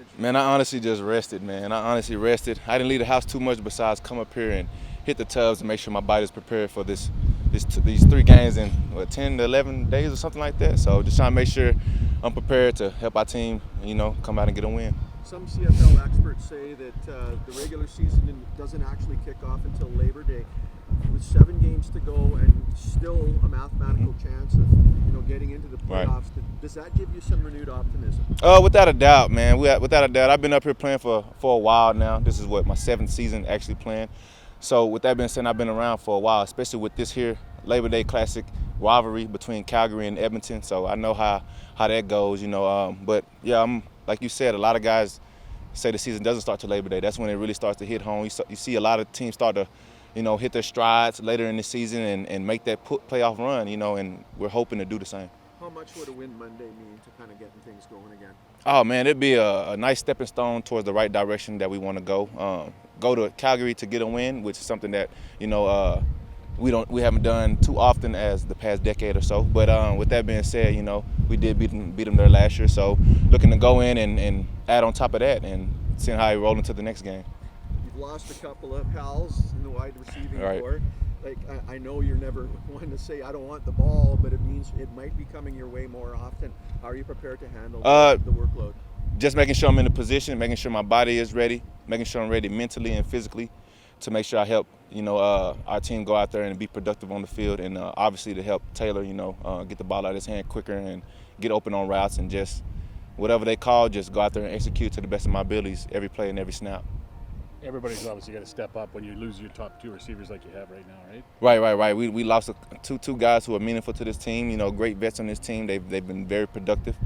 advantage? Man, I honestly just rested, man. I honestly rested. I didn't leave the house too much besides come up here and hit the tubs and make sure my body's prepared for these 3 games in 10 to 11 days or something like that. So just trying to make sure I'm prepared to help our team, come out and get a win. Some CFL experts say that the regular season doesn't actually kick off until Labor Day. With 7 games to go and still a mathematical chance of getting into the playoffs, right. Does that give you some renewed optimism? Without a doubt, man. Without a doubt, I've been up here playing for a while now. This is my 7th season actually playing. So with that being said, I've been around for a while, especially with this here Labor Day Classic rivalry between Calgary and Edmonton. So I know how that goes, But yeah, I'm like you said, a lot of guys say the season doesn't start till Labor Day. That's when it really starts to hit home. You see a lot of teams start to hit their strides later in the season and make that playoff run, and we're hoping to do the same. How much would a win Monday mean to kind of getting things going again? Oh, man, it'd be a nice stepping stone towards the right direction that we want to go. Go to Calgary to get a win, which is something that, we haven't done too often as the past decade or so. But with that being said, we did beat them there last year. So looking to go in and add on top of that and seeing how we roll into the next game. You've lost a couple of pals in the wide receiving corps. Like, I know you're never one to say I don't want the ball, but it means it might be coming your way more often. How are you prepared to handle the workload? Just making sure I'm in the position, making sure my body is ready, making sure I'm ready mentally and physically to make sure I help our team go out there and be productive on the field, and obviously to help Taylor get the ball out of his hand quicker and get open on routes, and just whatever they call, just go out there and execute to the best of my abilities every play and every snap. Everybody's obviously got to step up when you lose your top 2 receivers like you have right now, right? Right. We lost two guys who are meaningful to this team. Great vets on this team. They've been very productive.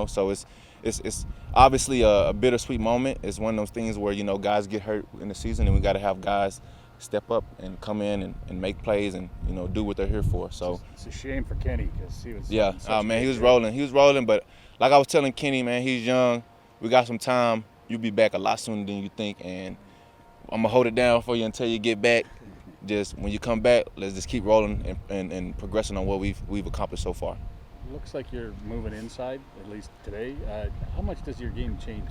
So it's obviously a bittersweet moment. It's one of those things where guys get hurt in the season, and we got to have guys step up and come in and make plays and do what they're here for. So it's a shame for Kenny because he was he was rolling. He was rolling, but like I was telling Kenny, man, he's young. We got some time. You'll be back a lot sooner than you think, and I'm going to hold it down for you until you get back. Just when you come back, let's just keep rolling and progressing on what we've accomplished so far. Looks like you're moving inside, at least today. How much does your game change?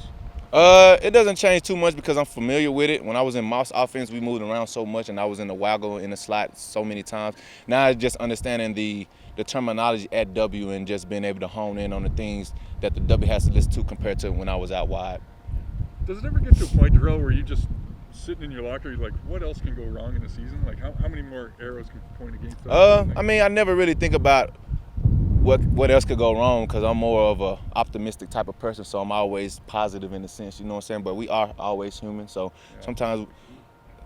It doesn't change too much because I'm familiar with it. When I was in Moss offense, we moved around so much, and I was in the waggle, in the slot so many times. Now it's just understanding the terminology at W and just being able to hone in on the things that the W has to listen to compared to when I was out wide. Does it ever get to a point, Derel, where you just sitting in your locker, you're like, what else can go wrong in the season? Like, how many more arrows can point against us? I never really think about what else could go wrong because I'm more of a optimistic type of person, so I'm always positive in a sense, you know what I'm saying? But we are always human, so sometimes,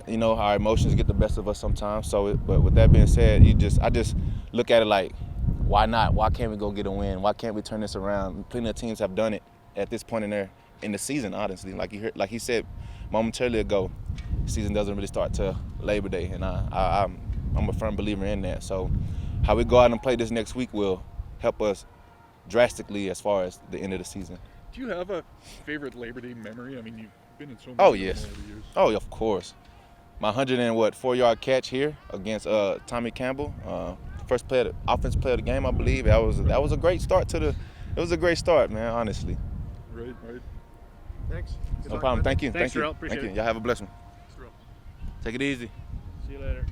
our emotions get the best of us sometimes. But with that being said, I just look at it like, why not? Why can't we go get a win? Why can't we turn this around? Plenty of teams have done it at this point in the season, honestly. Like he said momentarily ago, the season doesn't really start till Labor Day, and I'm a firm believer in that. So how we go out and play this next week will help us drastically as far as the end of the season. Do you have a favorite Labor Day memory? I mean, you've been in so many over the years. Oh, of course. My 104-yard catch here against Tommy Campbell, first offensive player of the game, I believe. That was a great start It was a great start, man, honestly. Right. Thanks. No problem. Thank you. Thanks, Derel. Appreciate it. Y'all have a blessed one. Take it easy. See you later.